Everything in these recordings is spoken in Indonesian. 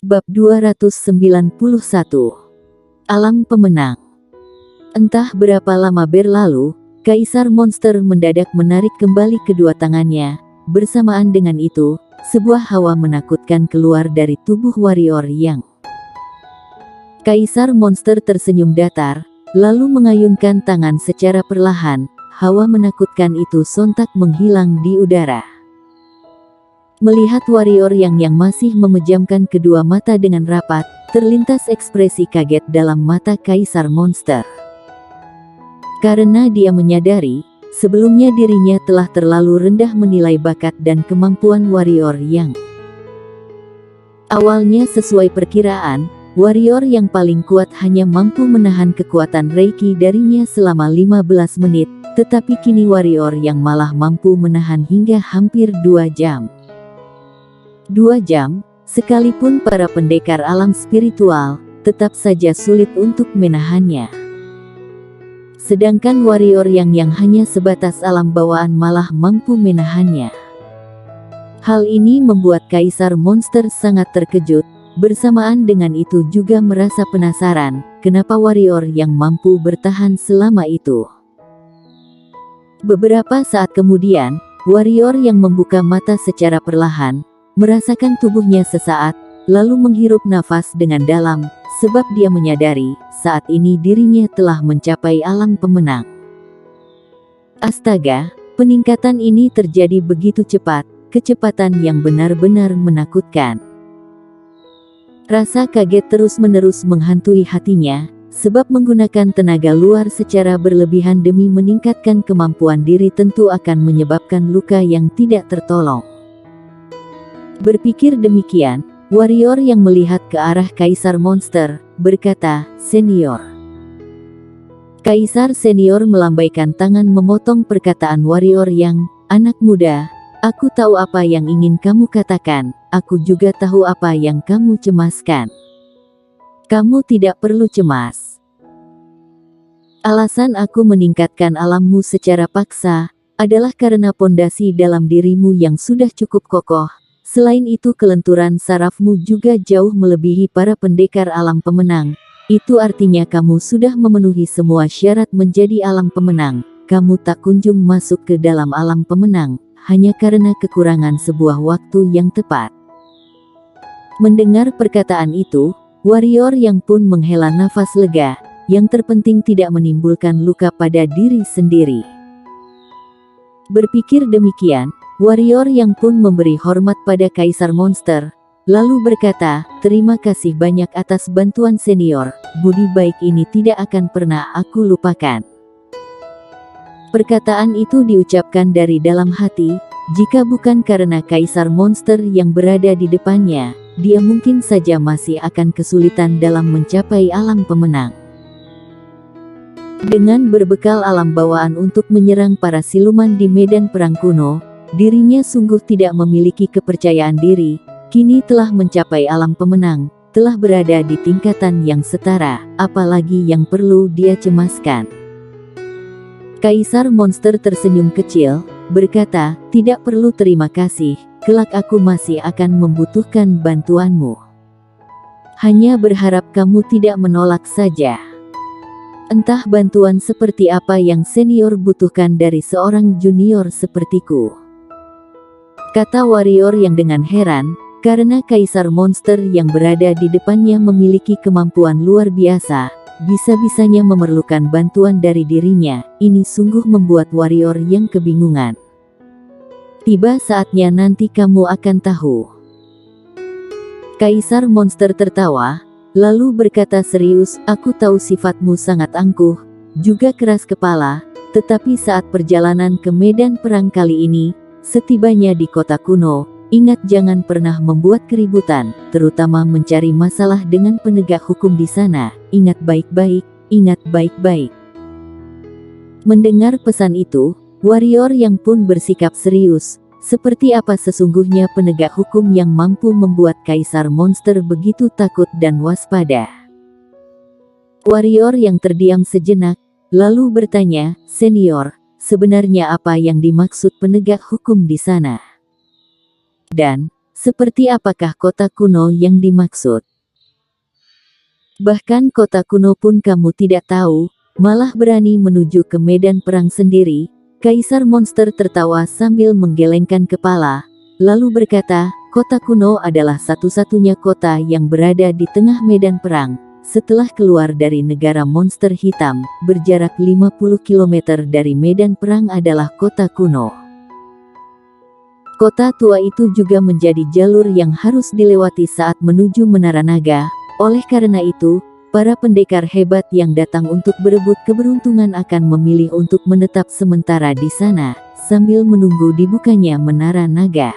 Bab 291. Alam Pemenang. Entah berapa lama berlalu, Kaisar Monster mendadak menarik kembali kedua tangannya. Bersamaan dengan itu, sebuah hawa menakutkan keluar dari tubuh warrior Yang. Kaisar Monster tersenyum datar, lalu mengayunkan tangan secara perlahan. Hawa menakutkan itu sontak menghilang di udara. Melihat warrior yang masih memejamkan kedua mata dengan rapat, terlintas ekspresi kaget dalam mata Kaisar Monster. Karena dia menyadari, sebelumnya dirinya telah terlalu rendah menilai bakat dan kemampuan warrior Yang. Awalnya sesuai perkiraan, warrior yang paling kuat hanya mampu menahan kekuatan Reiki darinya selama 15 menit, tetapi kini warrior yang malah mampu menahan hingga hampir 2 jam. 2 jam, sekalipun para pendekar alam spiritual, tetap saja sulit untuk menahannya. Sedangkan warrior yang hanya sebatas alam bawaan malah mampu menahannya. Hal ini membuat Kaisar Monster sangat terkejut, bersamaan dengan itu juga merasa penasaran, kenapa warrior yang mampu bertahan selama itu. Beberapa saat kemudian, warrior yang membuka mata secara perlahan, merasakan tubuhnya sesaat, lalu menghirup nafas dengan dalam, sebab dia menyadari, saat ini dirinya telah mencapai alam pemenang. Astaga, peningkatan ini terjadi begitu cepat, kecepatan yang benar-benar menakutkan. Rasa kaget terus-menerus menghantui hatinya, sebab menggunakan tenaga luar secara berlebihan demi meningkatkan kemampuan diri tentu akan menyebabkan luka yang tidak tertolong. Berpikir demikian, warrior yang melihat ke arah Kaisar Monster, berkata, "Senior." Kaisar Senior melambaikan tangan memotong perkataan warrior yang, "Anak muda, aku tahu apa yang ingin kamu katakan, aku juga tahu apa yang kamu cemaskan. Kamu tidak perlu cemas. Alasan aku meningkatkan alammu secara paksa, adalah karena pondasi dalam dirimu yang sudah cukup kokoh. Selain itu kelenturan sarafmu juga jauh melebihi para pendekar alam pemenang. Itu artinya kamu sudah memenuhi semua syarat menjadi alam pemenang. Kamu tak kunjung masuk ke dalam alam pemenang, hanya karena kekurangan sebuah waktu yang tepat." Mendengar perkataan itu, warrior yang pun menghela nafas lega, yang terpenting tidak menimbulkan luka pada diri sendiri. Berpikir demikian, warrior yang pun memberi hormat pada Kaisar Monster, lalu berkata, "Terima kasih banyak atas bantuan senior, budi baik ini tidak akan pernah aku lupakan." Perkataan itu diucapkan dari dalam hati, jika bukan karena Kaisar Monster yang berada di depannya, dia mungkin saja masih akan kesulitan dalam mencapai alam pemenang. Dengan berbekal alam bawaan untuk menyerang para siluman di medan perang kuno, dirinya sungguh tidak memiliki kepercayaan diri. Kini telah mencapai alam pemenang, telah berada di tingkatan yang setara, apalagi yang perlu dia cemaskan. Kaisar Monster tersenyum kecil, berkata, "Tidak perlu terima kasih, kelak aku masih akan membutuhkan bantuanmu. Hanya berharap kamu tidak menolak saja." "Entah bantuan seperti apa yang senior butuhkan dari seorang junior sepertiku," kata warrior yang dengan heran, karena Kaisar Monster yang berada di depannya memiliki kemampuan luar biasa, bisa-bisanya memerlukan bantuan dari dirinya. Ini sungguh membuat warrior yang kebingungan. "Tiba saatnya nanti kamu akan tahu." Kaisar Monster tertawa, lalu berkata serius, "Aku tahu sifatmu sangat angkuh, juga keras kepala, tetapi saat perjalanan ke medan perang kali ini, setibanya di kota kuno, ingat jangan pernah membuat keributan, terutama mencari masalah dengan penegak hukum di sana. Ingat baik-baik, ingat baik-baik." Mendengar pesan itu, warrior yang pun bersikap serius. Seperti apa sesungguhnya penegak hukum yang mampu membuat Kaisar Monster begitu takut dan waspada? Warrior yang terdiam sejenak, lalu bertanya, "Senior, sebenarnya apa yang dimaksud penegak hukum di sana? Dan Seperti apakah kota kuno yang dimaksud? Bahkan kota kuno pun kamu tidak tahu, malah berani menuju ke medan perang sendiri. Kaisar Monster tertawa sambil menggelengkan kepala, lalu berkata, kota kuno adalah satu-satunya kota yang berada di tengah medan perang. Setelah keluar dari negara monster hitam, berjarak 50 km dari medan perang adalah kota kuno. Kota tua itu juga menjadi jalur yang harus dilewati saat menuju Menara Naga. Oleh karena itu, para pendekar hebat yang datang untuk berebut keberuntungan akan memilih untuk menetap sementara di sana, sambil menunggu dibukanya Menara Naga.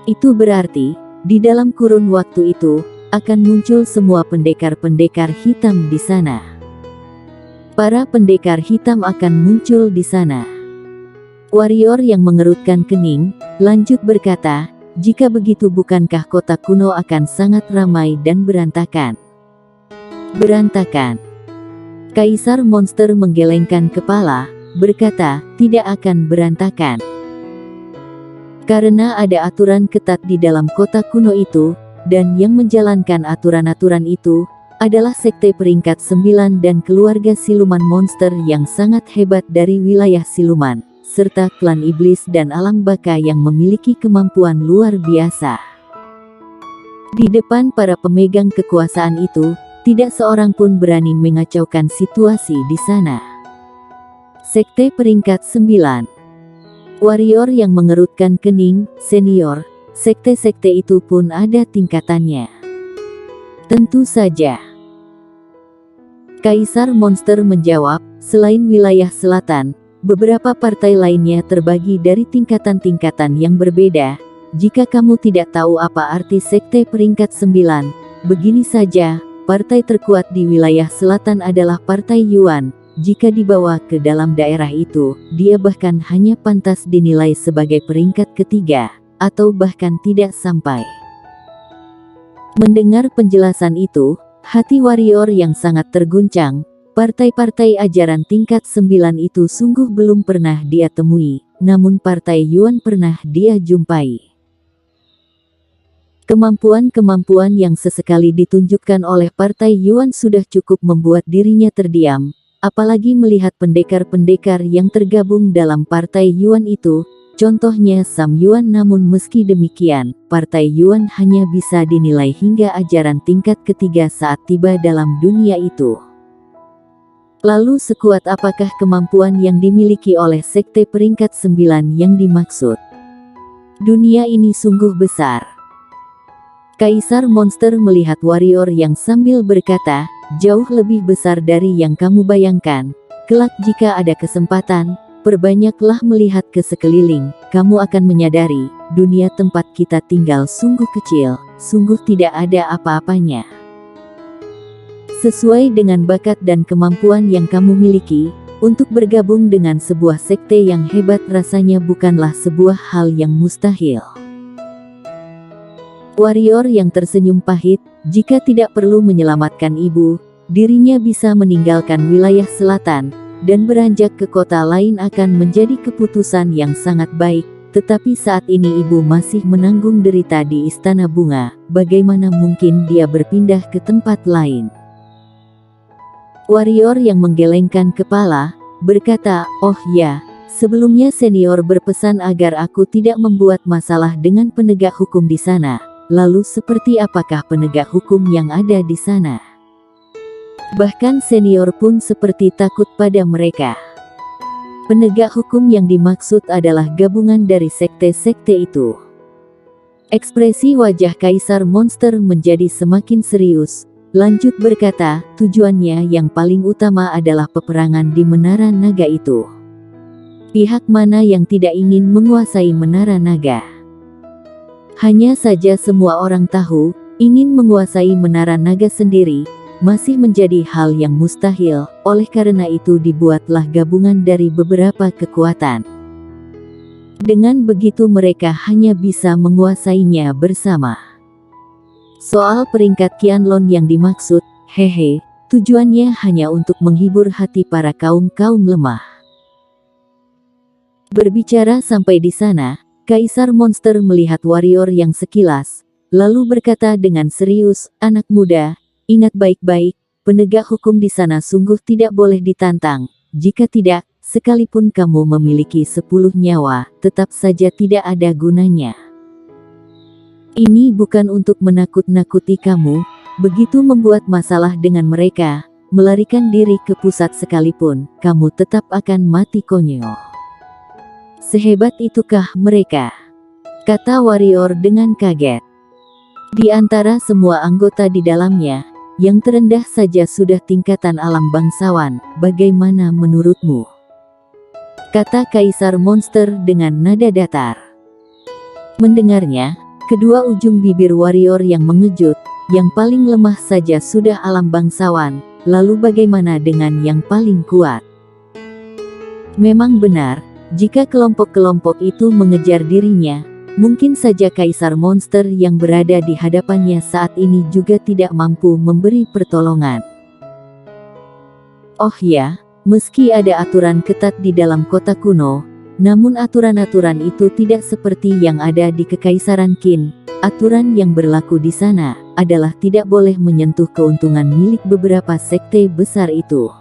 Itu berarti, di dalam kurun waktu itu, akan muncul semua pendekar-pendekar hitam di sana. Para pendekar hitam akan muncul di sana. Warrior yang mengerutkan kening, lanjut berkata, jika begitu bukankah kota kuno akan sangat ramai dan berantakan? Berantakan. Kaisar Monster menggelengkan kepala, berkata, tidak akan berantakan. Karena ada aturan ketat di dalam kota kuno itu, dan yang menjalankan aturan-aturan itu, adalah sekte peringkat 9 dan keluarga siluman monster yang sangat hebat dari wilayah siluman, serta klan iblis dan alam baka yang memiliki kemampuan luar biasa. Di depan para pemegang kekuasaan itu, tidak seorang pun berani mengacaukan situasi di sana. Sekte peringkat 9. Warrior yang mengerutkan kening, senior, sekte-sekte itu pun ada tingkatannya. Tentu saja. Kaisar Monster menjawab, selain wilayah selatan, beberapa partai lainnya terbagi dari tingkatan-tingkatan yang berbeda. Jika kamu tidak tahu apa arti sekte peringkat 9, begini saja, partai terkuat di wilayah selatan adalah Partai Yuan. Jika dibawa ke dalam daerah itu, dia bahkan hanya pantas dinilai sebagai peringkat ketiga, atau bahkan tidak sampai. Mendengar penjelasan itu, hati warrior yang sangat terguncang. Partai-partai ajaran tingkat 9 itu sungguh belum pernah dia temui, namun Partai Yuan pernah dia jumpai. Kemampuan-kemampuan yang sesekali ditunjukkan oleh Partai Yuan sudah cukup membuat dirinya terdiam, apalagi melihat pendekar-pendekar yang tergabung dalam Partai Yuan itu, contohnya Sam Yuan. Namun meski demikian, Partai Yuan hanya bisa dinilai hingga ajaran tingkat ketiga saat tiba dalam dunia itu. Lalu sekuat apakah kemampuan yang dimiliki oleh sekte peringkat 9 yang dimaksud? Dunia ini sungguh besar. Kaisar Monster melihat warrior yang sambil berkata, jauh lebih besar dari yang kamu bayangkan. Kelak jika ada kesempatan, perbanyaklah melihat ke sekeliling, kamu akan menyadari, dunia tempat kita tinggal sungguh kecil, sungguh tidak ada apa-apanya. Sesuai dengan bakat dan kemampuan yang kamu miliki, untuk bergabung dengan sebuah sekte yang hebat rasanya bukanlah sebuah hal yang mustahil. Warrior yang tersenyum pahit, jika tidak perlu menyelamatkan ibu, dirinya bisa meninggalkan wilayah selatan, dan beranjak ke kota lain akan menjadi keputusan yang sangat baik, tetapi saat ini ibu masih menanggung derita di Istana Bunga, bagaimana mungkin dia berpindah ke tempat lain? Warrior yang menggelengkan kepala, berkata, oh ya, sebelumnya senior berpesan agar aku tidak membuat masalah dengan penegak hukum di sana. Lalu seperti apakah penegak hukum yang ada di sana? Bahkan senior pun seperti takut pada mereka. Penegak hukum yang dimaksud adalah gabungan dari sekte-sekte itu. Ekspresi wajah Kaisar Monster menjadi semakin serius. Lanjut berkata, tujuannya yang paling utama adalah peperangan di Menara Naga itu. Pihak mana yang tidak ingin menguasai Menara Naga? Hanya saja semua orang tahu, ingin menguasai Menara Naga sendiri, masih menjadi hal yang mustahil, oleh karena itu dibuatlah gabungan dari beberapa kekuatan. Dengan begitu mereka hanya bisa menguasainya bersama. Soal peringkat Qianlong yang dimaksud, hehe, tujuannya hanya untuk menghibur hati para kaum-kaum lemah. Berbicara sampai di sana, Kaisar Monster melihat warrior yang sekilas, lalu berkata dengan serius, "Anak muda, ingat baik-baik, penegak hukum di sana sungguh tidak boleh ditantang. Jika tidak, sekalipun kamu memiliki 10 nyawa, tetap saja tidak ada gunanya. Ini bukan untuk menakut-nakuti kamu, begitu membuat masalah dengan mereka, melarikan diri ke pusat sekalipun, kamu tetap akan mati konyol." "Sehebat itukah mereka?" kata warrior dengan kaget. Di antara semua anggota di dalamnya, yang terendah saja sudah tingkatan alam bangsawan, bagaimana menurutmu? Kata Kaisar Monster dengan nada datar. Mendengarnya, kedua ujung bibir warrior yang mengejut, yang paling lemah saja sudah alam bangsawan, lalu bagaimana dengan yang paling kuat? Memang benar, jika kelompok-kelompok itu mengejar dirinya, mungkin saja Kaisar Monster yang berada di hadapannya saat ini juga tidak mampu memberi pertolongan. Oh ya, meski ada aturan ketat di dalam kota kuno, namun aturan-aturan itu tidak seperti yang ada di Kekaisaran Qin. Aturan yang berlaku di sana adalah tidak boleh menyentuh keuntungan milik beberapa sekte besar itu.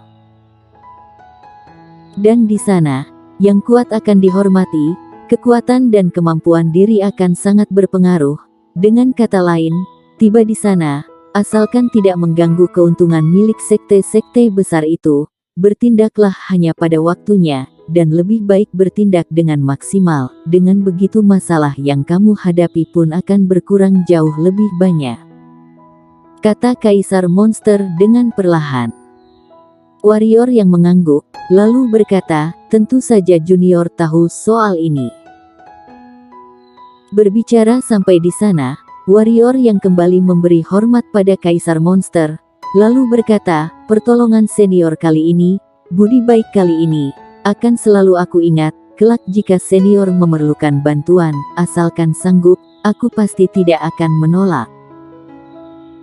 Dan di sana, yang kuat akan dihormati, kekuatan dan kemampuan diri akan sangat berpengaruh. Dengan kata lain, tiba di sana, asalkan tidak mengganggu keuntungan milik sekte-sekte besar itu, bertindaklah hanya pada waktunya, dan lebih baik bertindak dengan maksimal. Dengan begitu masalah yang kamu hadapi pun akan berkurang jauh lebih banyak. Kata Kaisar Monster dengan perlahan. Warrior yang mengangguk, lalu berkata, "Tentu saja junior tahu soal ini." Berbicara sampai di sana, warrior yang kembali memberi hormat pada Kaisar Monster, lalu berkata, "Pertolongan senior kali ini, budi baik kali ini, akan selalu aku ingat, kelak jika senior memerlukan bantuan, asalkan sanggup, aku pasti tidak akan menolak."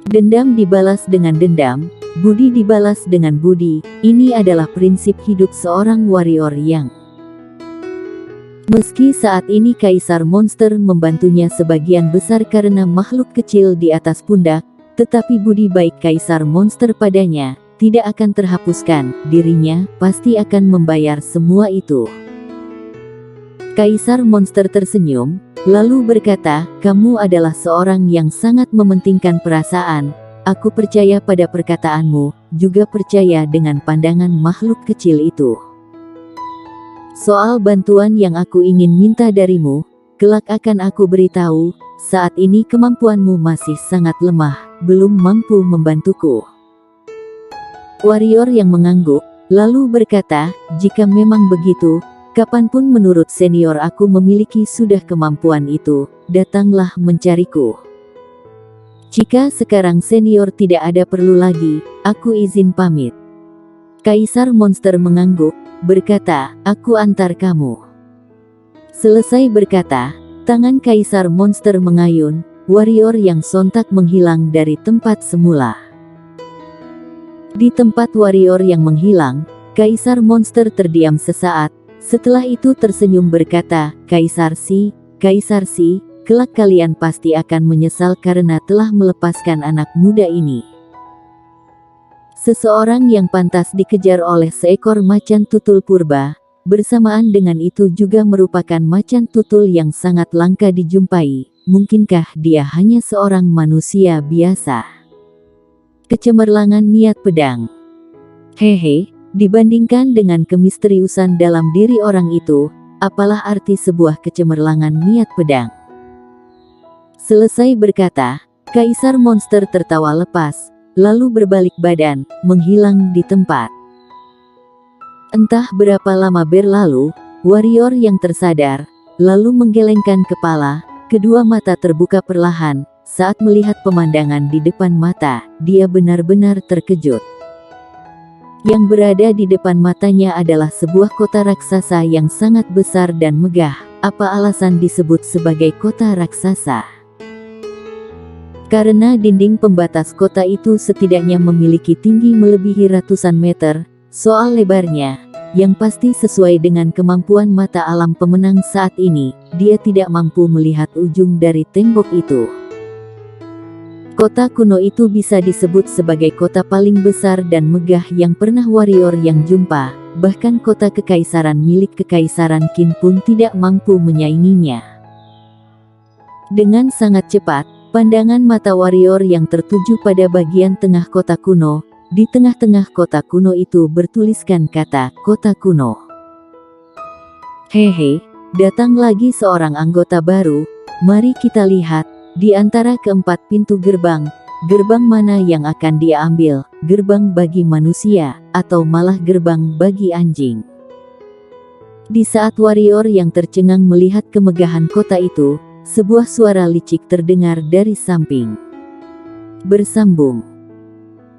Dendam dibalas dengan dendam, budi dibalas dengan budi, ini adalah prinsip hidup seorang warrior yang. Meski saat ini Kaisar Monster membantunya sebagian besar karena makhluk kecil di atas pundak, tetapi budi baik Kaisar Monster padanya tidak akan terhapuskan, dirinya pasti akan membayar semua itu. Kaisar Monster tersenyum, lalu berkata, "Kamu adalah seorang yang sangat mementingkan perasaan. Aku percaya pada perkataanmu, juga percaya dengan pandangan makhluk kecil itu. Soal bantuan yang aku ingin minta darimu, kelak akan aku beritahu, saat ini kemampuanmu masih sangat lemah, belum mampu membantuku." Warrior yang mengangguk, lalu berkata, "Jika memang begitu, kapanpun menurut senior aku memiliki sudah kemampuan itu, datanglah mencariku. Jika sekarang senior tidak ada perlu lagi, aku izin pamit." Kaisar Monster mengangguk, berkata, "Aku antar kamu." Selesai berkata, tangan Kaisar Monster mengayun, warrior yang sontak menghilang dari tempat semula. Di tempat warrior yang menghilang, Kaisar Monster terdiam sesaat, setelah itu tersenyum berkata, Kaisar Si, kelak kalian pasti akan menyesal karena telah melepaskan anak muda ini." Seseorang yang pantas dikejar oleh seekor macan tutul purba, bersamaan dengan itu juga merupakan macan tutul yang sangat langka dijumpai. Mungkinkah dia hanya seorang manusia biasa? Kecemerlangan niat pedang. Hehe, dibandingkan dengan kemisteriusan dalam diri orang itu, apalah arti sebuah kecemerlangan niat pedang? Selesai berkata, Kaisar Monster tertawa lepas, lalu berbalik badan, menghilang di tempat. Entah berapa lama berlalu, warrior yang tersadar, lalu menggelengkan kepala, kedua mata terbuka perlahan, saat melihat pemandangan di depan mata, dia benar-benar terkejut. Yang berada di depan matanya adalah sebuah kota raksasa yang sangat besar dan megah. Apa alasan disebut sebagai kota raksasa? Karena dinding pembatas kota itu setidaknya memiliki tinggi melebihi ratusan meter. Soal lebarnya, Yang pasti sesuai dengan kemampuan mata alam pemenang saat ini, dia tidak mampu melihat ujung dari tembok itu. Kota kuno itu bisa disebut sebagai kota paling besar dan megah yang pernah warrior yang jumpa, bahkan kota kekaisaran milik Kekaisaran Qin pun tidak mampu menyainginya. Dengan sangat cepat, pandangan mata warrior yang tertuju pada bagian tengah kota kuno. Di tengah-tengah kota kuno itu bertuliskan kata, Kota Kuno. Hehe, datang lagi seorang anggota baru, mari kita lihat, di antara keempat pintu gerbang mana yang akan dia ambil, gerbang bagi manusia, atau malah gerbang bagi anjing. Di saat warrior yang tercengang melihat kemegahan kota itu, sebuah suara licik terdengar dari samping. Bersambung.